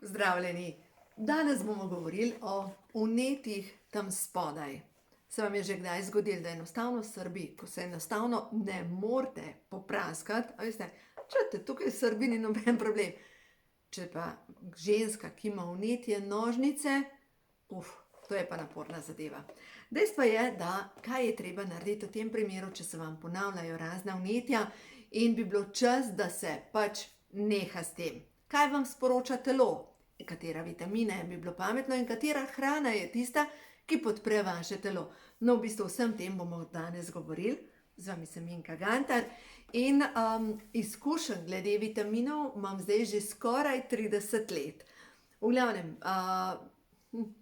Pozdravljeni! Danes bomo govorili o vnetjih tam spodaj. Se vam je že kdaj zgodilo, da enostavno srbi, ko se enostavno ne morete popraskati, a veste, čujete, tukaj srbi ni noben problem. Če pa ženska, ki ima vnetje nožnice, to je pa naporna zadeva. Dejstvo je, da kaj je treba narediti v tem primeru, če se vam ponavljajo razna vnetja in bi bilo čas, da se pač neha s tem. Kaj vam sporoča telo? Katera vitamine bi bilo pametno in katera hrana je tista, ki podpre vaše telo. No, v bistvu vsem tem bomo danes govorili. Z vami sem Minka Gantar in izkušenj glede vitaminov imam zdaj že skoraj 30 let. V glavnem,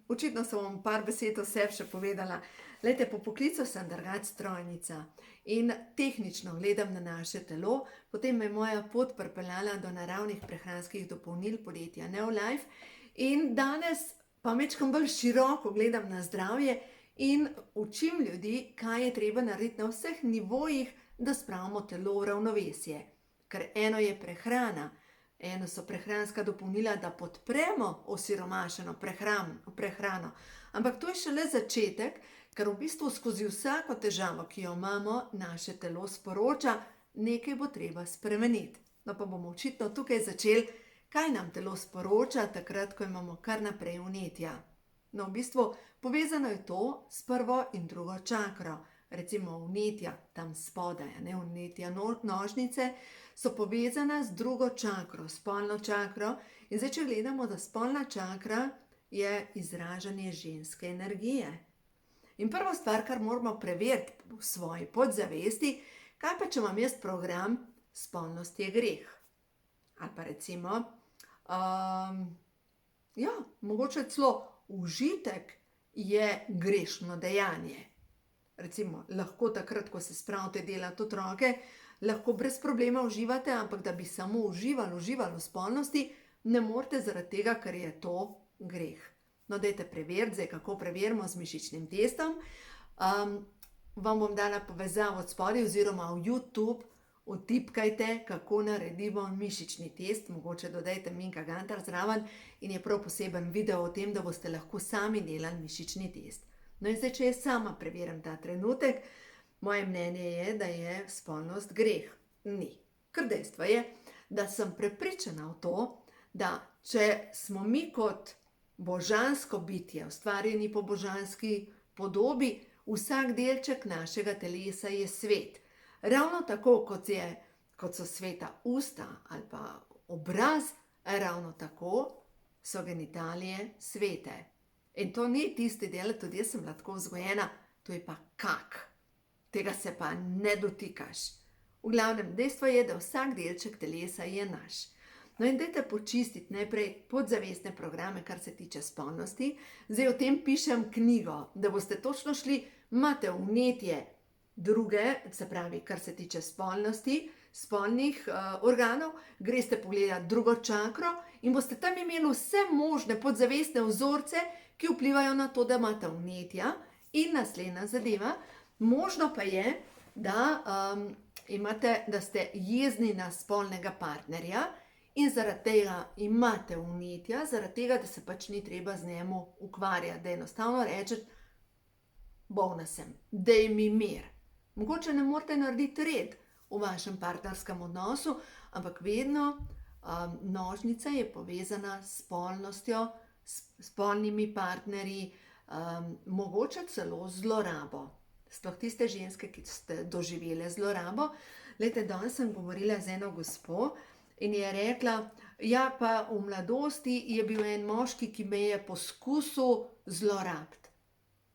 očitno sem vam par besed o sebi še povedala. Glejte, po poklicu sem drugače strojnica in tehnično gledam na naše telo, potem me je moja pot pripeljala do naravnih prehranskih dopolnil podjetja Neolife in danes pa majčkeno bolj široko gledam na zdravje in učim ljudi, kaj je treba narediti na vseh nivojih, da spravimo telo v ravnovesje. Ker eno je prehrana, eno so prehranska dopolnila, da podpremo osiromašeno prehrano. Ampak to je šele začetek, ker v bistvu skozi vsako težavo, ki jo imamo, naše telo sporoča, nekaj bo treba spremeniti. No pa bomo očitno tukaj začeli, kaj nam telo sporoča takrat, ko imamo kar naprej vnetja. No, v bistvu povezano je to s prvo in drugo čakro. Recimo vnetja tam spodaj, vnetja nožnice, so povezana z drugo čakro, spolno čakro. In zdaj, če gledamo, da spolna čakra je izražanje ženske energije. In prva stvar, kar moramo preveriti v svoji podzavesti, kaj pa, če imam jaz program, spolnost je greh. Ali pa recimo, mogoče celo užitek je grešno dejanje. Recimo, lahko takrat, ko se spravite delati otroke, lahko brez problema uživate, ampak da bi samo uživali v spolnosti, ne morete zaradi tega, ker je to greh. No, dajte preveriti, zdaj kako preverimo z mišičnim testom. Vam bom dala povezavo od spodaj oziroma v YouTube, vtipkajte, kako naredimo mišični test, mogoče dodajte Minka Gantar zraven in je prav poseben video o tem, da boste lahko sami delali mišični test. No in zdaj, če jaz sama preverim ta trenutek, moje mnenje je, da je spolnost greh. Ni. Ker dejstvo je, da sem prepričana v to, da če smo mi kot božansko bitje, ustvarjeni po božanski podobi, vsak delček našega telesa je svet. Ravno tako, kot so sveta usta ali pa obraz, ravno tako so genitalije svete. In to ni tisti del, tudi jaz sem bila tako vzgojena, to je pa kak. Tega se pa ne dotikaš. V glavnem, dejstvo je, da vsak delček telesa je naš. No in dajte počistiti najprej podzavestne programe, kar se tiče spolnosti. Zdaj o tem pišem knjigo, da boste točno šli, imate vnetje druge, se pravi, kar se tiče spolnosti, spolnih organov, greste pogledati drugo čakro in boste tam imeli vse možne podzavestne vzorce, ki vplivajo na to, da imate vnetja. In naslednja zadeva, možno pa je, da ste jezni na spolnega partnerja in zaradi tega imate vnetja, zaradi tega, da se pač ni treba z njemu ukvarjati, da enostavno rečete, bolna sem, daj mi mir. Mogoče ne morete narediti red v vašem partnerskem odnosu, ampak vedno nožnica je povezana s spolnostjo, s spolnimi partnerji, mogoče celo zlorabo. Sploh tiste ženske, ki ste doživele zlorabo. Glejte, danes sem govorila z eno gospo in je rekla, ja, pa v mladosti je bil en moški, ki me je poskusil zlorabiti.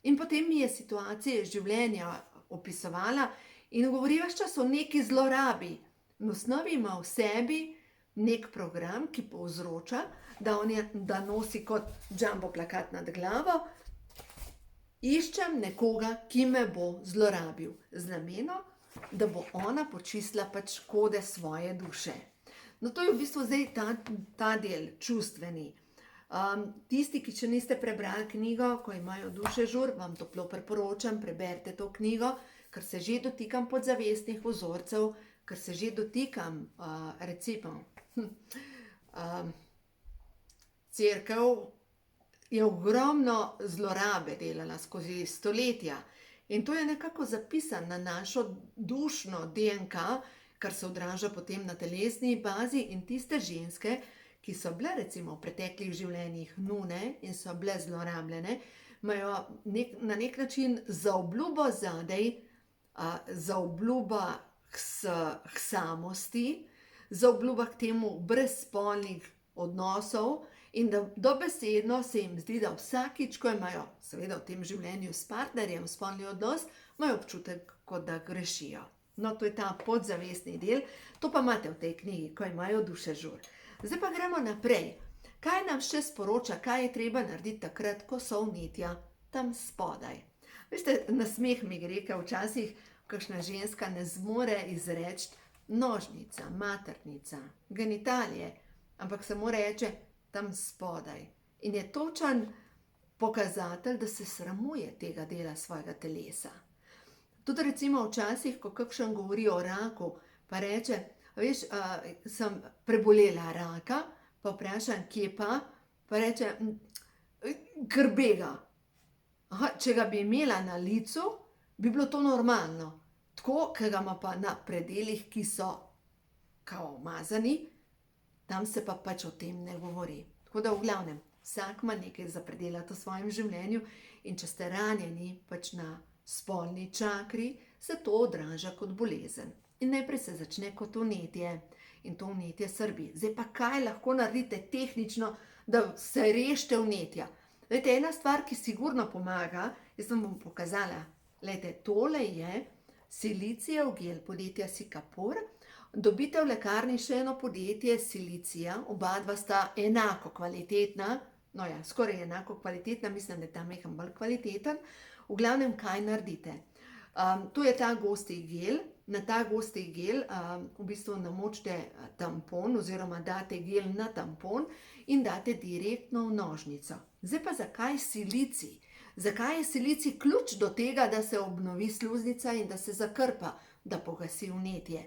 In potem mi je situacije življenja opisovala in govori ves čas o neki zlorabi. V osnovi ima v sebi nek program, ki povzroča, da nosi kot jumbo plakat nad glavo, iščem nekoga, ki me bo zlorabil, z namenom, da bo ona počistila pač škode svoje duše. No, to je v bistvu zdaj ta del, čustveni. Tisti, ki še niste prebrali knjigo, ko imajo duše žur, vam toplo priporočam, preberite to knjigo, ker se že dotikam podzavestnih vzorcev, ker se že dotikam recimo Cerkev je ogromno zlorabe delala skozi stoletja in to je nekako zapisano na našo dušno DNK, kar se odraža potem na telesni bazi in tiste ženske, ki so bile recimo v preteklih življenjih nune in so bile zlorabljene, imajo na nek način zaobljubo zadej, zaobljuba k samosti, zaobljuba k temu brezspolnih odnosov in da dobesedno se jim zdi, da vsakič, ko imajo seveda v tem življenju s partnerjem spolni odnos, imajo občutek, kot da grešijo. No, to je ta podzavestni del, to pa imate v tej knjigi, ko imajo duše žur. Zdaj pa gremo naprej. Kaj nam še sporoča, kaj je treba narediti takrat, ko so vnetja tam spodaj? Veste, na smeh mi gre, ker včasih kakšna ženska ne zmore izreči nožnica, maternica, genitalije, ampak samo reče tam spodaj. In je točen pokazatelj, da se sramuje tega dela svojega telesa. Tudi recimo včasih, ko kakšen govori o raku, pa reče, veš, sem prebolela raka, pa vprašam, kje pa reče, krbega. Aha, če ga bi imela na licu, bi bilo to normalno. Tako, ker ga ima pa na predelih, ki so kao umazani, tam se pa pač o tem ne govori. Tako da v glavnem, vsak ima nekaj za predelati v svojem življenju in če ste ranjeni pač na spolni čakri, se to odraža kot bolezen. In najprej se začne kot vnetje in to vnetje srbi. Zdaj pa kaj lahko naredite tehnično, da se rešite vnetja? Lejte, ena stvar, ki sigurno pomaga, jaz vam bom pokazala. Lejte, tole je silicijev gel podjetja Sikapur. Dobite v lekarni še eno podjetje Silicija, oba dva sta enako kvalitetna, no ja, skoraj enako kvalitetna, mislim, da je ta mehen bolj kvaliteten. V glavnem, kaj naredite? Tu je ta gosti gel, na ta gosti gel v bistvu namočite tampon oziroma date gel na tampon in date direktno v nožnico. Zdaj pa zakaj silicij? Zakaj je silicij ključ do tega, da se obnovi sluznica in da se zakrpa, da pogasi vnetje?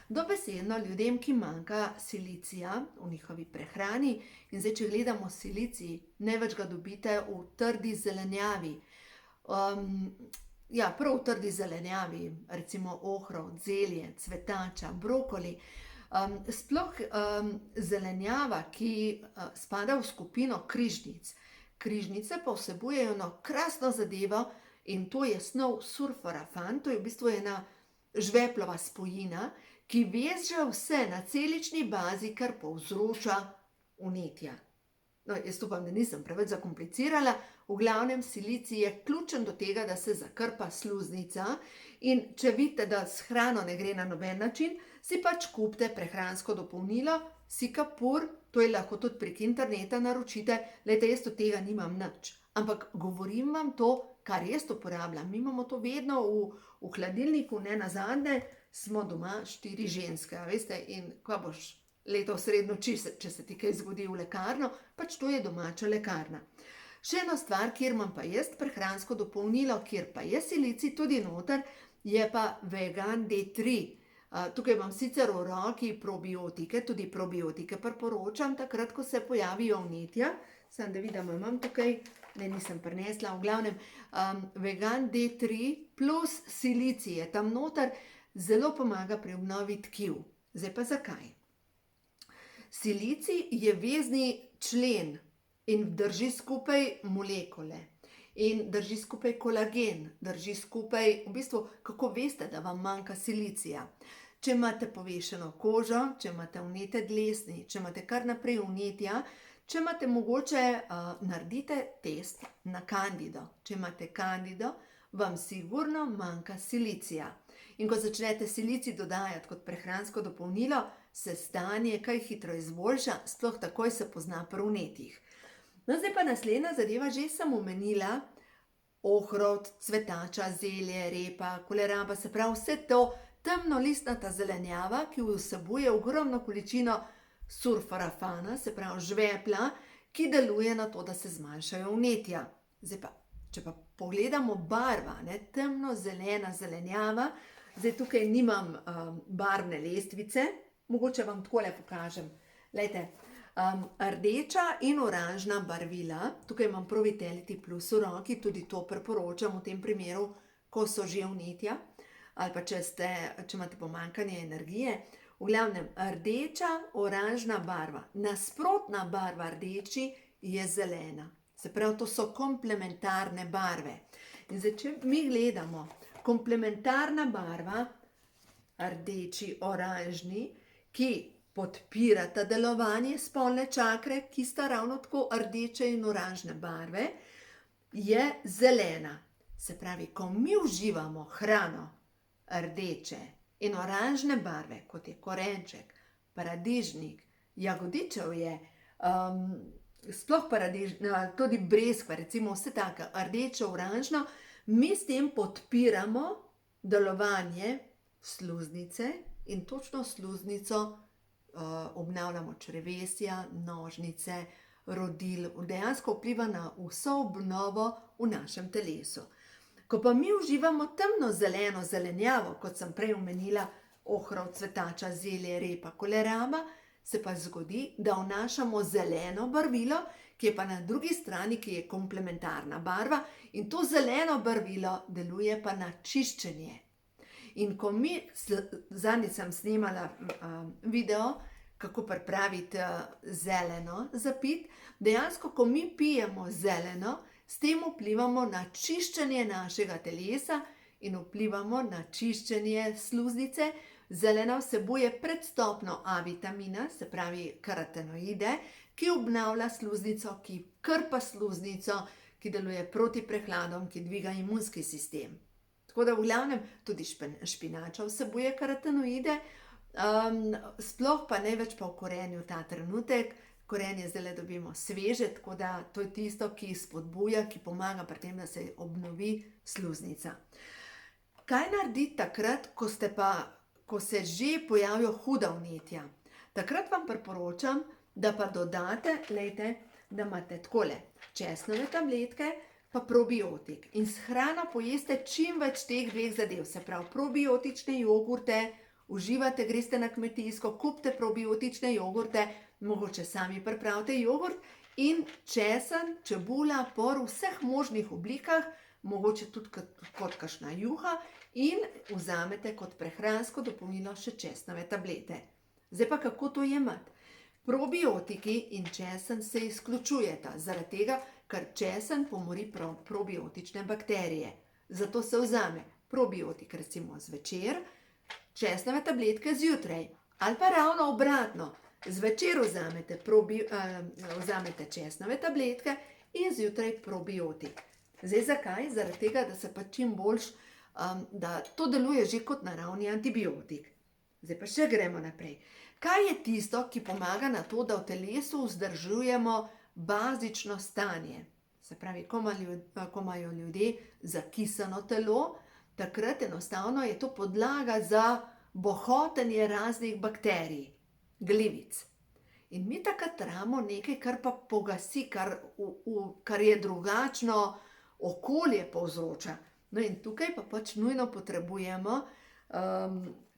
Dobesedno ljudem, ki manjka silicija v njihovi prehrani, in zdaj, če gledamo silicij, največ ga dobite v trdi zelenjavi. Prav v trdi zelenjavi, recimo ohrovt, zelje, cvetača, brokoli. Sploh zelenjava, ki spada v skupino križnic. Križnice pa vsebujejo eno krasno zadevo in to je snov sulforafan, to je v bistvu ena žveplova spojina, ki veže vse na celični bazi, kar povzroča vnetja. No, jaz upam, da nisem preveč zakomplicirala, v glavnem silicij je ključen do tega, da se zakrpa sluznica in če vidite, da s hrano ne gre na noben način, si pač kupite prehransko dopolnilo Sikapur, to je lahko tudi prek interneta naročite, lejte, jaz od tega nimam nič. Ampak govorim vam to, kar jaz uporabljam. Mi imamo to vedno v hladilniku, ne nazadnje, smo doma 4 ženske, veste, in ko boš leto v srednjo, če se ti kaj zgodi v lekarno, pač to je domača lekarna. Še ena stvar, kjer imam pa jaz prehransko dopolnilo, kjer pa je silicij tudi noter, je pa Vegan D3. Tukaj imam sicer v roki probiotike, tudi probiotike priporočam takrat, ko se pojavijo vnetja. Samo da vidim, imam tukaj, ne, nisem prinesla, v glavnem Vegan D3 plus silicij je tam noter, zelo pomaga pri obnovi tkiv. Zdaj pa zakaj? Silicij je vezni člen in drži skupaj molekule in drži skupaj kolagen, drži skupaj, v bistvu, kako veste, da vam manjka silicija. Če imate povešeno kožo, če imate vnete dlesni, če imate kar naprej vnetja, če imate mogoče, naredite test na kandido. Če imate kandido, vam sigurno manjka silicija. In ko začnete silicij dodajati kot prehransko dopolnilo, se stanje kaj hitro izboljša, sploh takoj se pozna pri vnetjih. No, zdaj pa naslednja zadeva, že sem omenila, ohrovt, cvetača, zelje, repa, koleraba, se pravi vse to temnolistnata zelenjava, ki vsebuje ogromno količino sulforafana, se pravi žvepla, ki deluje na to, da se zmanjšajo vnetja. Zdaj pa, če pa pogledamo barva, temno-zelena zelenjava, zdaj tukaj nimam barvne lestvice, mogoče vam takole pokažem. Glejte, Rdeča in oranžna barvila, tukaj imam prav Vitality Plus v roki, tudi to priporočam v tem primeru, ko so že vnetja, ali pa če imate pomanjkanje energije. V glavnem, rdeča, oranžna barva, nasprotna barva rdeči je zelena. Se pravi, to so komplementarne barve. In zdaj, če mi gledamo, komplementarna barva, rdeči, oranžni, ki podpirata delovanje spolne čakre, ki sta ravno tako rdeče in oranžne barve, je zelena. Se pravi, ko mi uživamo hrano rdeče in oranžne barve, kot je korenček, paradižnik, jagodičevje, sploh tudi breskva, recimo vse tako rdeče, oranžno, mi s tem podpiramo delovanje sluznice in točno sluznico obnavljamo črevesja, nožnice, rodil, dejansko vpliva na vso obnovo v našem telesu. Ko pa mi uživamo temno-zeleno zelenjavo, kot sem prej omenila, ohrovt, cvetača, zelje, repa, koleraba, se pa zgodi, da vnašamo zeleno barvilo, ki je pa na drugi strani, ki je komplementarna barva, in to zeleno barvilo deluje pa na čiščenje. In ko mi, zadnjič sem snemala video, kako pripraviti zeleno za piti, dejansko, ko mi pijemo zeleno, s tem vplivamo na čiščenje našega telesa in vplivamo na čiščenje sluznice. Zelena vsebuje predstopno A vitamina, se pravi karotenoide, ki obnavlja sluznico, ki krpa sluznico, ki deluje proti prehladom, ki dviga imunski sistem. Tako da v glavnem tudi špinača vsebuje karotenoide, sploh pa največ pa v korenju ta trenutek. Korenje zdaj dobimo sveže, tako da to je tisto, ki spodbuja, ki pomaga pri tem, da se obnovi sluznica. Kaj narediti takrat, ko se že pojavijo huda vnetja? Takrat vam priporočam, da pa dodate, da imate takole česnove tabletke, pa probiotik. In s hrano pojeste čim več teh dveh zadev, se pravi probiotične jogurte, uživate, greste na kmetijsko, kupite probiotične jogurte, mogoče sami pripravite jogurt in česen, čebula, por v vseh možnih oblikah, mogoče tudi kot kakšna juha in vzamete kot prehransko dopolnilo še česnove tablete. Zdaj pa kako to jemati? Probiotiki in česen se izključujeta, zaradi tega, ker česen pomori probiotične bakterije. Zato se vzame probiotik recimo zvečer, česnove tabletke zjutraj, ali pa ravno obratno. Zvečer vzamete česnove tabletke in zjutraj probiotik. Zdaj zakaj? Zaradi tega, da se pa čim boljš, da to deluje že kot naravni antibiotik. Zdaj pa še gremo naprej. Kaj je tisto, ki pomaga na to, da v telesu vzdržujemo bazično stanje? Se pravi, ko imajo ljudje zakisano telo, takrat enostavno je to podlaga za bohotenje raznih bakterij, glivic. In mi takrat rabimo nekaj, kar pa pogasi, kar je drugačno okolje povzroča. No in tukaj pa pač nujno potrebujemo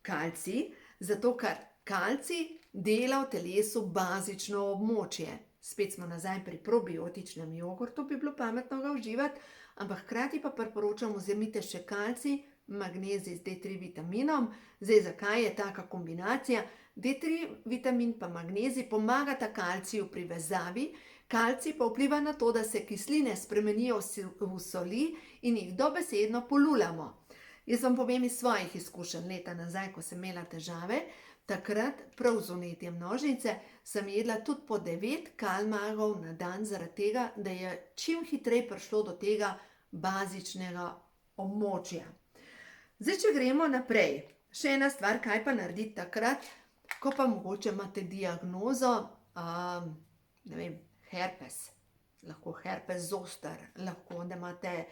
kalcij, zato ker kalcij dela v telesu bazično območje. Spet smo nazaj pri probiotičnem jogurtu, bi bilo pametno ga uživati, ampak hkrati pa priporočam, vzemite še kalcij, magnezij z D3 vitaminom. Zdaj, zakaj je taka kombinacija? D3 vitamin pa magnezij pomagata kalciju pri vezavi, kalcij pa vpliva na to, da se kisline spremenijo v soli in jih dobesedno polulamo. Jaz vam povem iz svojih izkušenj, leta nazaj, ko sem imela težave, takrat prav z vnetjem nožnice sem jedla tudi po 9 kalmarjev na dan, zaradi tega, da je čim hitreje prišlo do tega bazičnega območja. Zdaj, če gremo naprej, še ena stvar, kaj pa narediti takrat, ko pa mogoče imate diagnozo, ne vem, herpes, lahko herpes zoster, lahko da imate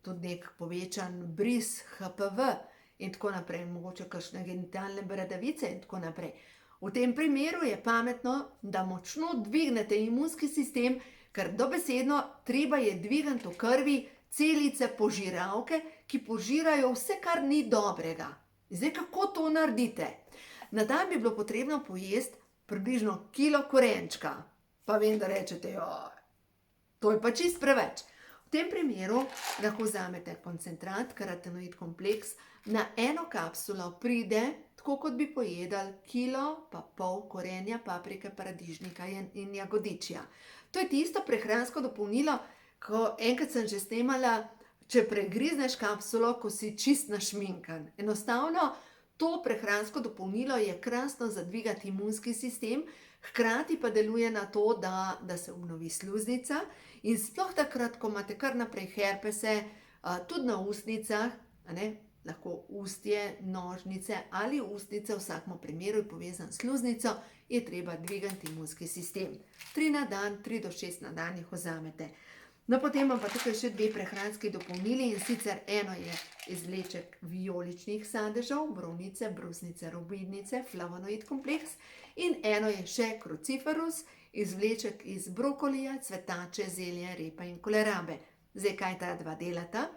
tudi nek povečan bris HPV in tako naprej, mogoče kakšne genitalne bradavice in tako naprej. V tem primeru je pametno, da močno dvignete imunski sistem, ker dobesedno treba je dvigati v krvi celice požiralke, ki požirajo vse, kar ni dobrega. Zdaj, kako to naredite? Na dan bi bilo potrebno pojesti približno kilo korenčka, pa vem, da rečete, to je pa čist preveč. V tem primeru lahko vzamete koncentrat, karotenoid kompleks, na eno kapsulo pride, tako kot bi pojedali kilo pa pol korenja, paprike, paradižnika in jagodičja. To je tisto prehransko dopolnilo, ko enkrat sem že snemala, če pregrizneš kapsulo, ko si čist našminkan. Enostavno, to prehransko dopolnilo je krasno za dvigati imunski sistem, hkrati pa deluje na to, da se obnovi sluznica in sploh takrat, ko imate kar naprej herpese, tudi na ustnicah, lahko ustje, nožnice ali ustnice, v vsakem primeru je povezan s sluznico, je treba dvigati imunski sistem. 3 na dan, 3 do 6 na dan jih vzamete. No, potem imam pa tukaj še 2 prehranski dopolnili, in sicer eno je izvleček vijoličnih sadežev, borovnice, brusnice, robidnice, flavonoid kompleks, in eno je še cruciferus, izvleček iz brokolija, cvetače, zelja, repa in kolerabe. Zdaj, kaj ta dva delata?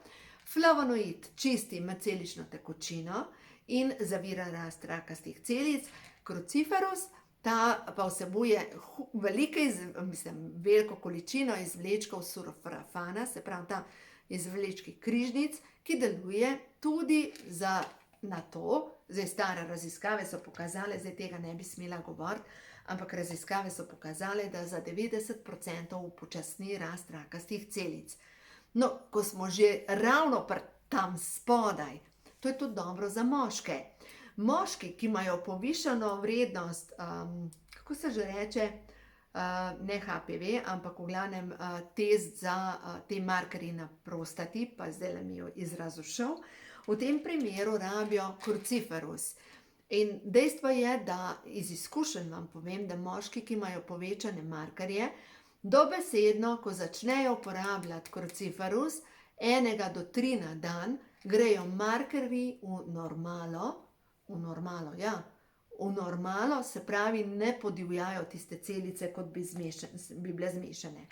Flavonoid čisti macelično tekočino in zavira rast rakastih celic, cruciferus ta pa vsebuje veliko količino izvlečkov surofrafana, se pravi ta izvlečki križnic, ki deluje tudi na to, zdaj stare raziskave so pokazale, zdaj tega ne bi smela govoriti, ampak raziskave so pokazale, da za 90% upočasni rast rakastih celic. No, ko smo že ravno tam spodaj, to je tudi dobro za moške. Moški, ki imajo povišano vrednost, kako se že reče, ne HPV, ampak v glavnem test za te markerji na prostati, pa zdaj mi je izraz ušel, v tem primeru rabijo cruciferus. In dejstvo je, da iz izkušenj vam povem, da moški, ki imajo povečane markerje, dobesedno, ko začnejo uporabljati cruciferus, 1 do 3 na dan, grejo markerji v normalo, se pravi, ne podivjajo tiste celice, kot bi bile zmešane.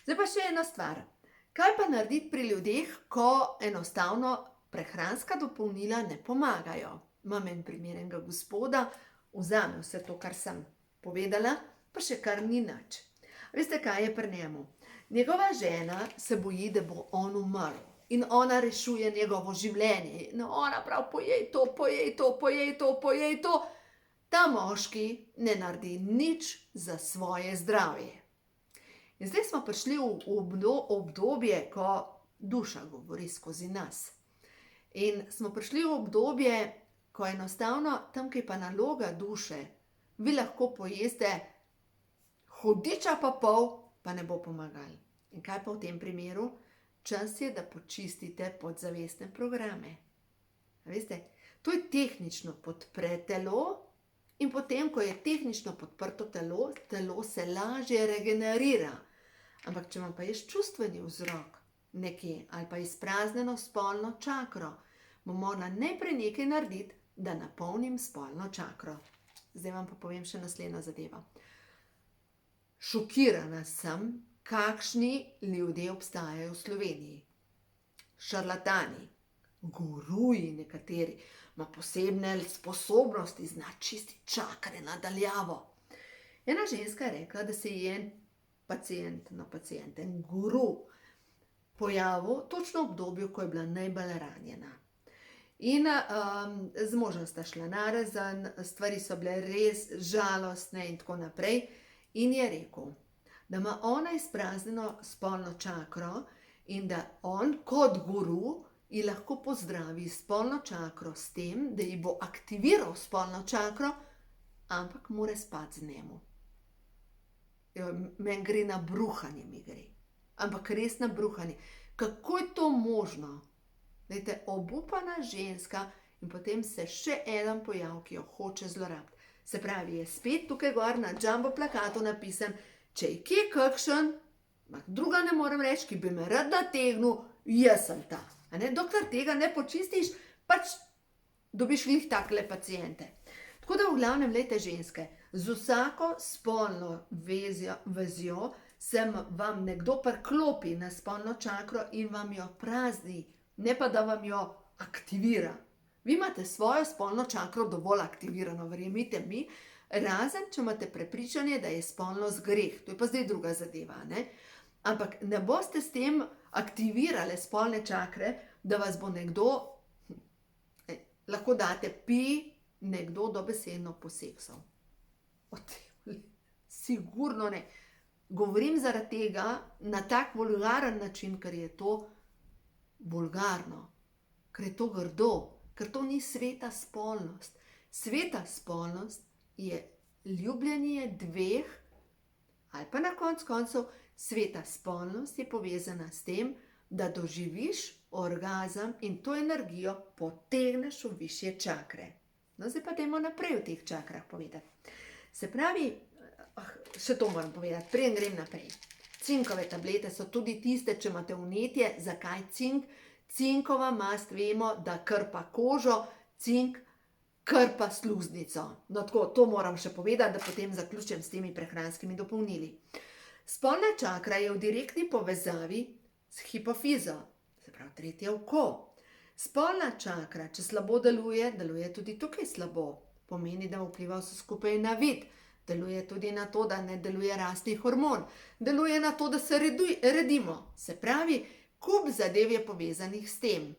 Zdaj pa še ena stvar. Kaj pa narediti pri ljudeh, ko enostavno prehranska dopolnila ne pomagajo? Imam en primer enega gospoda, vzame vse to, kar sem povedala, pa še kar ni nič. Veste, kaj je pri njemu? Njegova žena se boji, da bo on umrl. In ona rešuje njegovo življenje. In ona prav, pojej to, pojej to, pojej to, pojej to. Ta moški ne naredi nič za svoje zdravje. In zdaj smo prišli v obdobje, ko duša govori skozi nas. In smo prišli v obdobje, ko enostavno tam, ki je pa naloga duše, vi lahko pojeste hudiča pa pol, pa ne bo pomagal. In kaj pa v tem primeru? Čas je, da počistite podzavestne programe. Veste, to je tehnično podpre telo in potem, ko je tehnično podprto telo, telo se lažje regenerira. Ampak če vam pa je čustveni vzrok nekje ali pa izpraznjeno spolno čakro, bom morala najprej nekaj narediti, da napolnim spolno čakro. Zdaj vam pa povem še naslednjo zadevo. Šokirana sem, kakšni ljudje obstajajo v Sloveniji. Šarlatani, guruji nekateri, ima posebne sposobnosti, zna čistiti čakre nadaljavo. Ena ženska je rekla, da se je en guru pojavil točno v obdobju, ko je bila najbolj ranjena. In z možem sta šla narazen, stvari so bile res žalostne in tako naprej. In je rekel, da ima ona izpraznjeno spolno čakro in da on kot guru ji lahko pozdravi spolno čakro s tem, da ji bo aktiviral spolno čakro, ampak mora spati z njemu. Meni gre na bruhanje, mi gre. Ampak res na bruhanje. Kako je to možno? Dajte, obupana ženska in potem se še eden pojav, ki jo hoče zlorabiti. Se pravi, je spet tukaj gor na jumbo plakatu napisan, če je kje kakšen, druga ne morem reči, ki bi me rad nategnil, jaz sem ta. Dokler tega ne počistiš, pač dobiš glih takle paciente. Tako da v glavnem, lejte ženske, z vsako spolno vezjo se vam nekdo priklopi na spolno čakro in vam jo prazni, ne pa da vam jo aktivira. Vi imate svojo spolno čakro dovolj aktivirano, verjemite mi, Razen, če imate prepričanje, da je spolnost greh. To je pa zdaj druga zadeva, ne? Ampak ne boste s tem aktivirali spolne čakre, da vas bo nekdo, lahko date nekdo dobesedno poseksal. Sigurno ne. Govorim zaradi tega na tak vulgaren način, ker je to vulgarno, ker je to grdo, ker to ni sveta spolnost. Sveta spolnost je ljubljenje dveh, ali pa na koncu sveta spolnost je povezana s tem, da doživiš orgazem in to energijo potegneš v višje čakre. No, zdaj pa dajmo naprej v teh čakrah povedati. Se pravi, še to moram povedati, preden grem naprej. Cinkove tablete so tudi tiste, če imate vnetje. Zakaj cink? Cinkova mast vemo, da krpa kožo, cink krpa sluznico. No tako, to moram še povedati, da potem zaključim s temi prehranskimi dopolnili. Spolna čakra je v direktni povezavi s hipofizo, se pravi tretje oko. Spolna čakra, če slabo deluje, deluje tudi tukaj slabo. Pomeni, da vpliva vse skupaj na vid. Deluje tudi na to, da ne deluje rastni hormon. Deluje na to, da se redimo. Se pravi, kup zadev je povezanih s tem.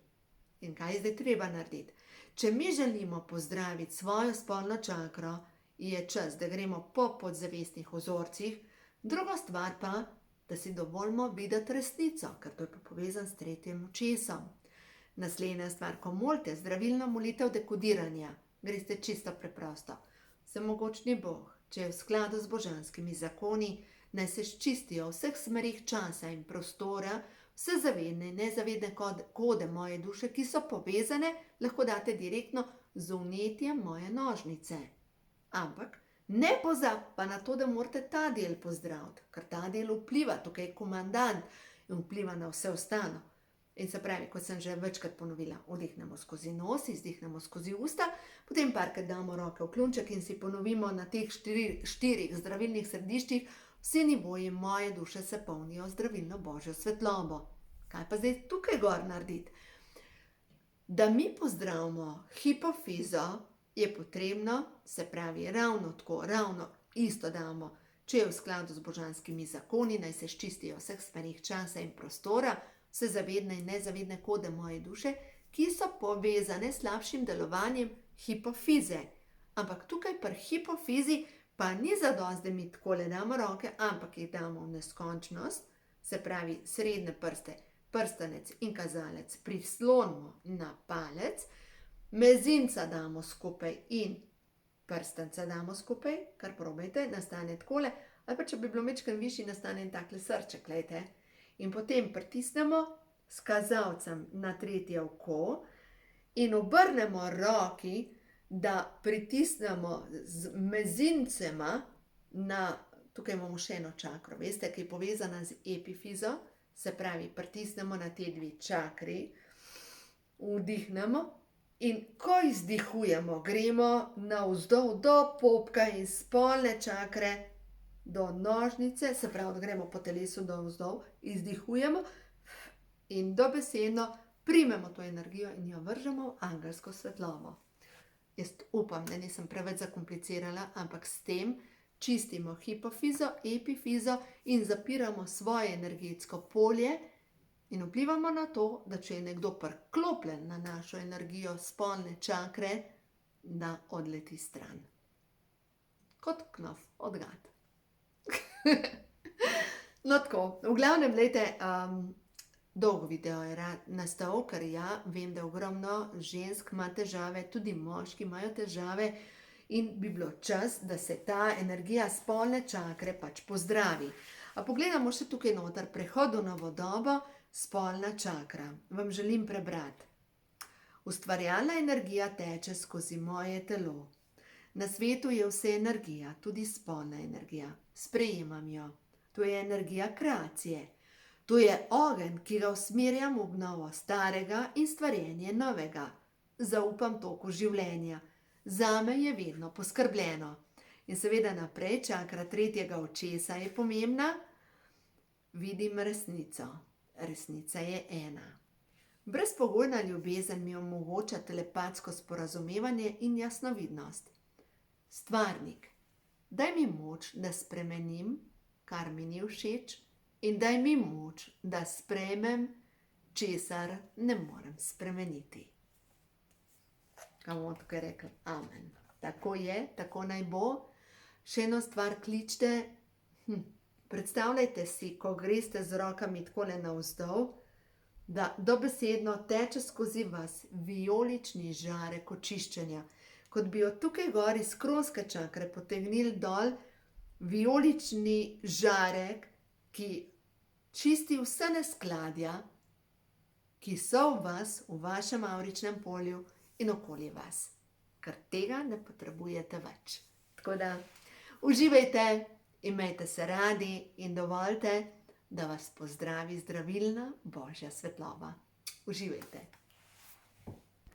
In kaj je zdaj treba narediti? Če mi želimo pozdraviti svojo spolno čakro, je čas, da gremo po podzavestnih vzorcih. Druga stvar pa, da si dovolimo videti resnico, ker to je pa povezan s tretjim očesom. Naslednja stvar, ko molite zdravilno molitev dekodiranja, greste čisto preprosto. Vsemogočni Bog, če je v skladu z božanskimi zakoni, naj se ščistijo v vseh smerih časa in prostora, vse zavedne in nezavedne kode moje duše, ki so povezane, lahko date direktno z vnetjem moje nožnice. Ampak ne pozab pa na to, da morate ta del pozdraviti, ker ta del vpliva, tukaj je komandant in vpliva na vse ostalo. In se pravi, kot sem že večkrat ponovila, vdihnemo skozi nos, izdihnemo skozi usta, potem parkrat damo roke v klunček in si ponovimo na teh štirih zdravilnih središčih, vsi nivoji moje duše se polnijo zdravilno božjo svetlobo. Kaj pa zdaj tukaj gor narediti? Da mi pozdravimo hipofizo, je potrebno, se pravi, ravno tako, ravno isto damo, če je v skladu z božanskimi zakoni, naj se ščistijo v vseh smerih časa in prostora, vse zavedne in nezavedne kode moje duše, ki so povezane s slabšim delovanjem hipofize. Ampak tukaj pri hipofizi pa ni zadosti, da mi takole damo roke, ampak jih damo v neskončnost, se pravi srednje prste, prstanec in kazalec prislonimo na palec, mezinca damo skupaj in prstanca damo skupaj, kar probajte, nastane takole, ali pa če bi bilo majčkeno višji, nastane en takle srček, glejte. In potem pritisnemo s kazalcem na tretje oko in obrnemo roki, da pritisnemo z mezincema na, tukaj imamo še eno čakro, veste, ki je povezana z epifizo, se pravi, pritisnemo na te dve čakri, vdihnemo in ko izdihujemo, gremo navzdol do popka in spolne čakre do nožnice, se pravi, da gremo po telesu navzdol, izdihujemo in dobesedno primemo to energijo in jo vržemo v angelsko svetlobo. Jaz upam, da nisem preveč zakomplicirala, ampak s tem čistimo hipofizo, epifizo in zapiramo svoje energetsko polje in vplivamo na to, da če je nekdo priklopljen na našo energijo spolne čakre, da odleti stran. Kot knof od gat. No tako, v glavnem, glejte, dolg video je nastal, ker ja, vem, da ogromno žensk ima težave, tudi moški imajo težave in bi bilo čas, da se ta energija spolne čakre pač pozdravi. A pogledamo še tukaj noter, prehod v novo dobo, spolna čakra. Vam želim prebrati. Ustvarjalna energija teče skozi moje telo. Na svetu je vse energija, tudi spolna energija. Sprejemam jo. To je energija kreacije. To je ogenj, ki ga usmerjam v obnovo starega in stvarjenje novega. Zaupam toku življenja. Zame je vedno poskrbljeno. In seveda naprej, čakra tretjega očesa je pomembna. Vidim resnico. Resnica je ena. Brezpogojna ljubezen mi omogoča telepatsko sporazumevanje in jasnovidnost. Stvarnik, daj mi moč, da spremenim, kar mi ni všeč, in daj mi moč, da sprejmem, česar ne morem spremeniti. Kaj bomo tukaj rekli? Amen. Tako je, tako naj bo. Še eno stvar kličte. Predstavljajte si, ko greste z rokami takole navzdol, da dobesedno teče skozi vas vijolični žarek očiščenja. Kot bi od tukaj gor iz kronske čakre potegnili dol vijolični žarek, ki čisti vse neskladja, ki so v vas, v vašem avričnem polju in okoli vas. Ker tega ne potrebujete več. Tako da uživajte, imejte se radi in dovolite, da vas pozdravi zdravilna Božja svetloba. Uživajte.